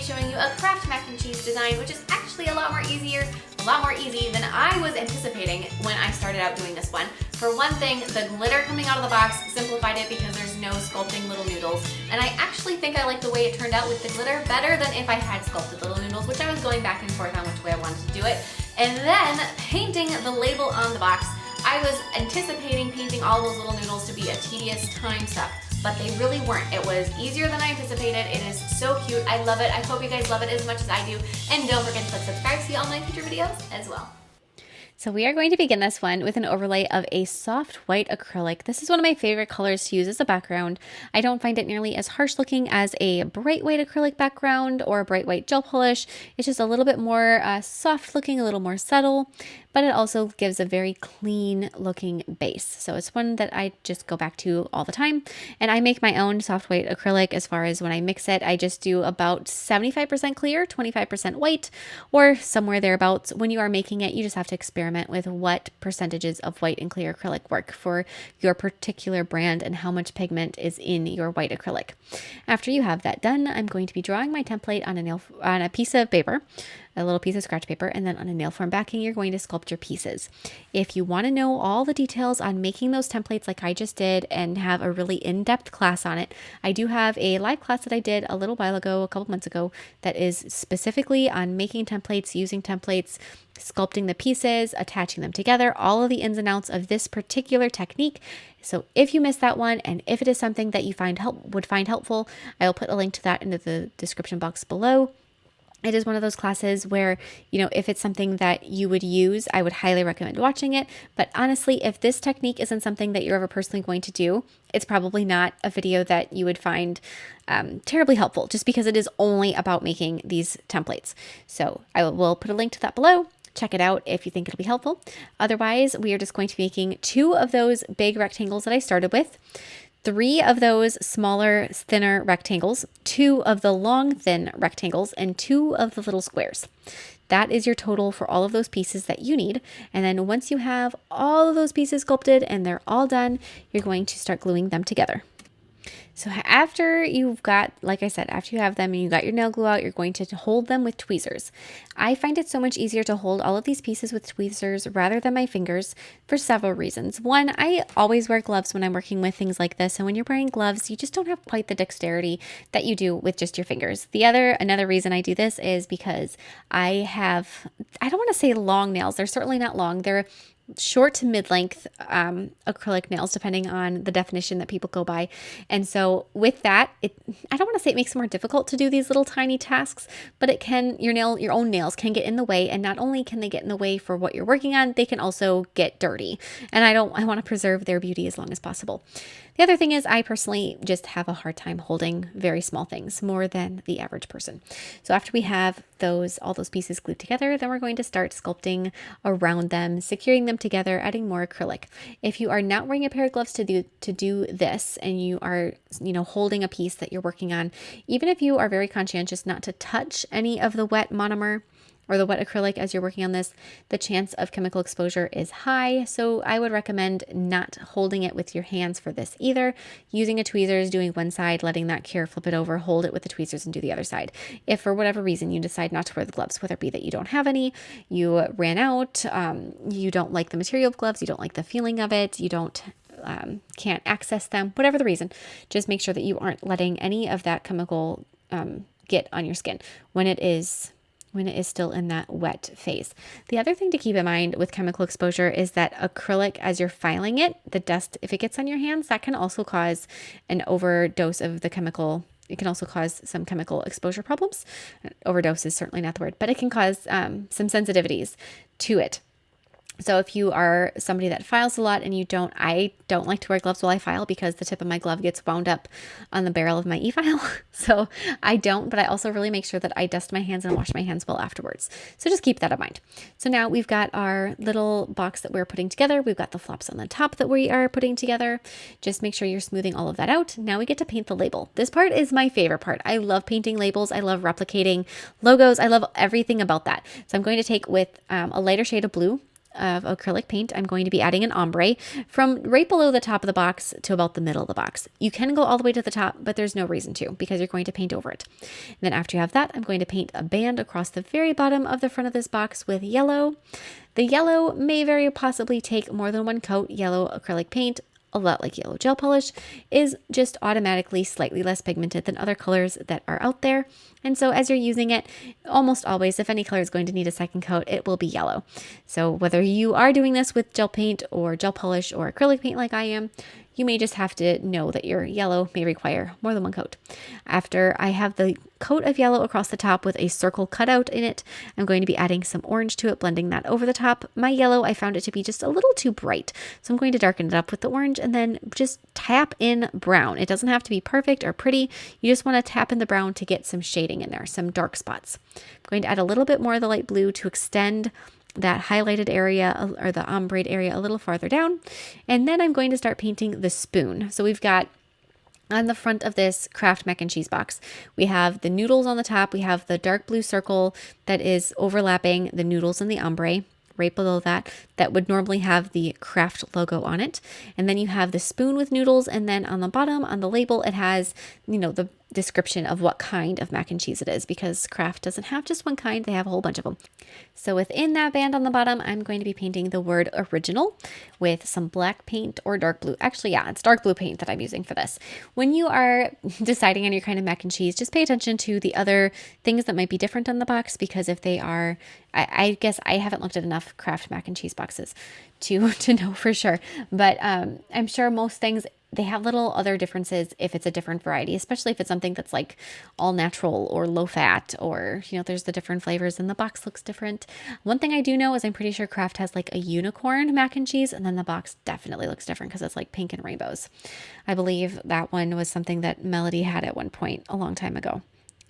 showing you a Kraft mac and cheese design, which is actually a lot more easy than I was anticipating when I started out doing this one. For one thing, the glitter coming out of the box simplified it because there's no sculpting little noodles, and I actually think I like the way it turned out with the glitter better than if I had sculpted little noodles, which I was going back and forth on which way I wanted to do it. And then painting the label on the box, I was anticipating painting all those little noodles to be a tedious time suck, but they really weren't. It was easier than I anticipated. It is so cute. I love it. I hope you guys love it as much as I do. And don't forget to click subscribe to see all my future videos as well. So we are going to begin this one with an overlay of a soft white acrylic. This is one of my favorite colors to use as a background. I don't find it nearly as harsh looking as a bright white acrylic background or a bright white gel polish. It's just a little bit more soft looking, a little more subtle, but it also gives a very clean looking base. So it's one that I just go back to all the time. And I make my own soft white acrylic. As far as when I mix it, I just do about 75% clear, 25% white, or somewhere thereabouts. When you are making it, you just have to experiment with what percentages of white and clear acrylic work for your particular brand and how much pigment is in your white acrylic. After you have that done, I'm going to be drawing my template on a piece of paper, a little piece of scratch paper, and then on a nail form backing, you're going to sculpt your pieces. If you want to know all the details on making those templates like I just did and have a really in-depth class on it, I do have a live class that I did a little while ago, a couple months ago, that is specifically on making templates, using templates, sculpting the pieces, attaching them together, all of the ins and outs of this particular technique. So if you missed that one, and if it is something that you would find helpful, I will put a link to that into the description box below. It is one of those classes where, if it's something that you would use, I would highly recommend watching it. But honestly, if this technique isn't something that you're ever personally going to do, it's probably not a video that you would find terribly helpful, just because it is only about making these templates. So I will put a link to that below. Check it out if you think it'll be helpful. Otherwise, we are just going to be making 2 of those big rectangles that I started with, 3 of those smaller, thinner rectangles, 2 of the long, thin rectangles, and 2 of the little squares. That is your total for all of those pieces that you need. And then once you have all of those pieces sculpted and they're all done, you're going to start gluing them together. So after you've got, like I said, after you have them and you got your nail glue out, you're going to hold them with tweezers. I find it so much easier to hold all of these pieces with tweezers rather than my fingers for several reasons. One, I always wear gloves when I'm working with things like this. And when you're wearing gloves, you just don't have quite the dexterity that you do with just your fingers. Another reason I do this is because I don't want to say long nails. They're certainly not long. They're short to mid-length acrylic nails, depending on the definition that people go by. And so with that, I don't want to say it makes it more difficult to do these little tiny tasks, but it can, your own nails can get in the way. And not only can they get in the way for what you're working on, they can also get dirty. And I want to preserve their beauty as long as possible. The other thing is I personally just have a hard time holding very small things more than the average person. So after we have all those pieces glued together, then we're going to start sculpting around them, securing them together, adding more acrylic. If you are not wearing a pair of gloves to do this, and you are, holding a piece that you're working on, even if you are very conscientious not to touch any of the wet monomer or the wet acrylic as you're working on this, the chance of chemical exposure is high. So I would recommend not holding it with your hands for this either. Using a tweezers, doing one side, letting that cure, flip it over, hold it with the tweezers and do the other side. If for whatever reason you decide not to wear the gloves, whether it be that you don't have any, you ran out, you don't like the material of gloves, you don't like the feeling of it, you can't access them, whatever the reason, just make sure that you aren't letting any of that chemical get on your skin when it is still in that wet phase. The other thing to keep in mind with chemical exposure is that acrylic, as you're filing it, the dust, if it gets on your hands, that can also cause an overdose of the chemical. It can also cause some chemical exposure problems. Overdose is certainly not the word, but it can cause some sensitivities to it. So if you are somebody that files a lot and I don't like to wear gloves while I file because the tip of my glove gets wound up on the barrel of my e-file. So I don't, but I also really make sure that I dust my hands and wash my hands well afterwards. So just keep that in mind. So now we've got our little box that we're putting together. We've got the flops on the top that we are putting together. Just make sure you're smoothing all of that out. Now we get to paint the label. This part is my favorite part. I love painting labels. I love replicating logos. I love everything about that. So I'm going to take with a lighter shade of blue, of acrylic paint, I'm going to be adding an ombre from right below the top of the box to about the middle of the box. You can go all the way to the top, but there's no reason to because you're going to paint over it. And then after you have that, I'm going to paint a band across the very bottom of the front of this box with yellow. The yellow may very possibly take more than one coat. Yellow acrylic paint, a lot like yellow gel polish, is just automatically slightly less pigmented than other colors that are out there. And so as you're using it, almost always, if any color is going to need a second coat, it will be yellow. So whether you are doing this with gel paint or gel polish or acrylic paint like I am, you may just have to know that your yellow may require more than one coat. After I have the coat of yellow across the top with a circle cutout in it, I'm going to be adding some orange to it, blending that over the top. My yellow, I found it to be just a little too bright, so I'm going to darken it up with the orange and then just tap in brown. It doesn't have to be perfect or pretty. You just want to tap in the brown to get some shading in there, some dark spots. I'm going to add a little bit more of the light blue to extend that highlighted area or the ombre area a little farther down. And then I'm going to start painting the spoon. So we've got on the front of this Kraft mac and cheese box, we have the noodles on the top. We have the dark blue circle that is overlapping the noodles and the ombre. Right below that, that would normally have the Kraft logo on it. And then you have the spoon with noodles. And then on the bottom, on the label, it has, the description of what kind of mac and cheese it is, because Kraft doesn't have just one kind, they have a whole bunch of them. So within that band on the bottom, I'm going to be painting the word original with some black paint or dark blue. Actually, yeah, it's dark blue paint that I'm using for this. When you are deciding on your kind of mac and cheese, just pay attention to the other things that might be different on the box, because if they are, I guess I haven't looked at enough Kraft mac and cheese boxes to know for sure, but I'm sure most things, they have little other differences if it's a different variety, especially if it's something that's like all natural or low fat, or, there's the different flavors and the box looks different. One thing I do know is I'm pretty sure Kraft has like a unicorn mac and cheese, and then the box definitely looks different because it's like pink and rainbows. I believe that one was something that Melody had at one point a long time ago.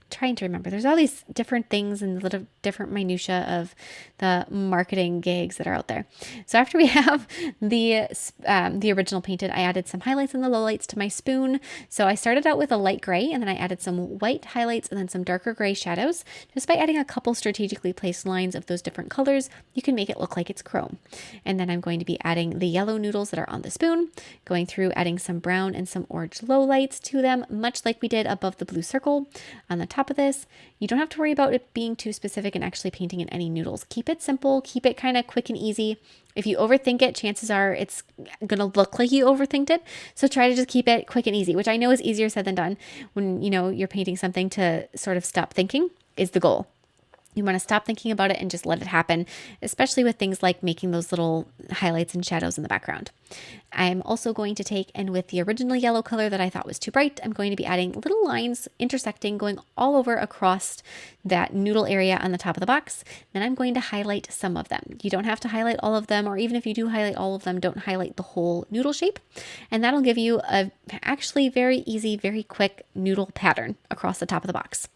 Trying to remember. There's all these different things and little different minutia of the marketing gigs that are out there. So after we have the original painted, I added some highlights and the lowlights to my spoon. So I started out with a light gray, and then I added some white highlights and then some darker gray shadows. Just by adding a couple strategically placed lines of those different colors, you can make it look like it's chrome. And then I'm going to be adding the yellow noodles that are on the spoon, going through adding some brown and some orange lowlights to them, much like we did above the blue circle on the top of this. You don't have to worry about it being too specific and actually painting in any noodles. Keep it simple, keep it kind of quick and easy. If you overthink it, chances are it's going to look like you overthinked it. So try to just keep it quick and easy, which I know is easier said than done. When you're painting something, to sort of stop thinking is the goal. You want to stop thinking about it and just let it happen, especially with things like making those little highlights and shadows in the background. I'm also going to take, and with the original yellow color that I thought was too bright, I'm going to be adding little lines intersecting, going all over across that noodle area on the top of the box. Then I'm going to highlight some of them. You don't have to highlight all of them, or even if you do highlight all of them, don't highlight the whole noodle shape. And that'll give you a actually very easy, very quick noodle pattern across the top of the box.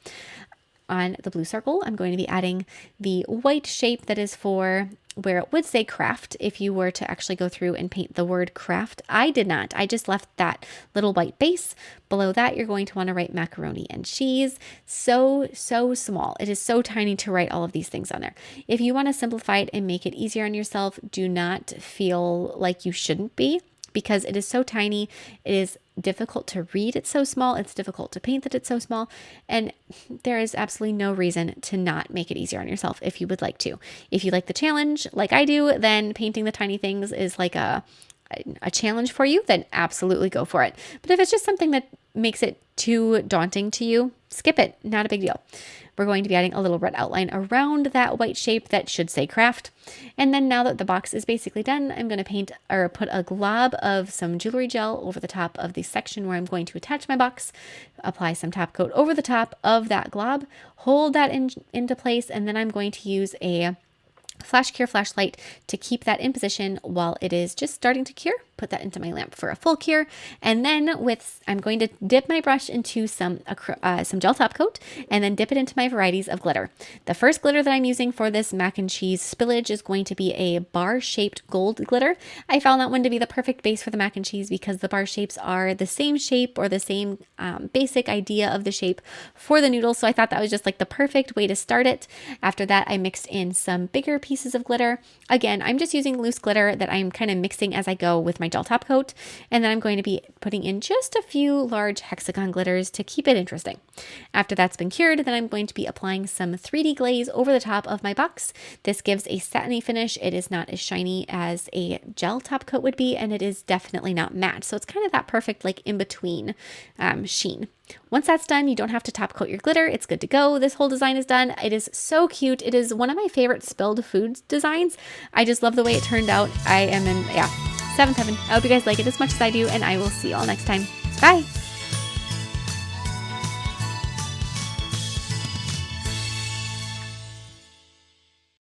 On the blue circle, I'm going to be adding the white shape that is for where it would say Kraft if you were to actually go through and paint the word Kraft. I did not. I just left that little white base. Below that, you're going to want to write macaroni and cheese. So small. It is so tiny to write all of these things on there. If you want to simplify it and make it easier on yourself, do not feel like you shouldn't be, because it is so tiny. It is difficult to read. It's so small. It's difficult to paint that it's so small. And there is absolutely no reason to not make it easier on yourself if you would like to. If you like the challenge like I do, then painting the tiny things is like a challenge for you, then absolutely go for it. But if it's just something that makes it too daunting to you, skip it. Not a big deal. We're going to be adding a little red outline around that white shape that should say Kraft. And then now that the box is basically done, I'm going to paint or put a glob of some jewelry gel over the top of the section where I'm going to attach my box, apply some top coat over the top of that glob, hold that into place, and then I'm going to use a flash cure flashlight to keep that in position while it is just starting to cure. put that into my lamp for a full cure. And then I'm going to dip my brush into some gel top coat and then dip it into my varieties of glitter. The first glitter that I'm using for this mac and cheese spillage is going to be a bar-shaped gold glitter. I found that one to be the perfect base for the mac and cheese because the bar shapes are the same shape or the same basic idea of the shape for the noodles. So I thought that was just like the perfect way to start it. After that, I mixed in some bigger pieces of glitter. Again, I'm just using loose glitter that I'm kind of mixing as I go with my gel top coat. And then I'm going to be putting in just a few large hexagon glitters to keep it interesting. After that's been cured, then I'm going to be applying some 3D glaze over the top of my box. This gives a satiny finish. It is not as shiny as a gel top coat would be, and it is definitely not matte. So it's kind of that perfect like in between sheen. Once that's done, you don't have to top coat your glitter. It's good to go. This whole design is done. It is so cute. It is one of my favorite spilled food designs. I just love the way it turned out. I am in, 7th heaven. I hope you guys like it as much as I do, and I will see you all next time. Bye.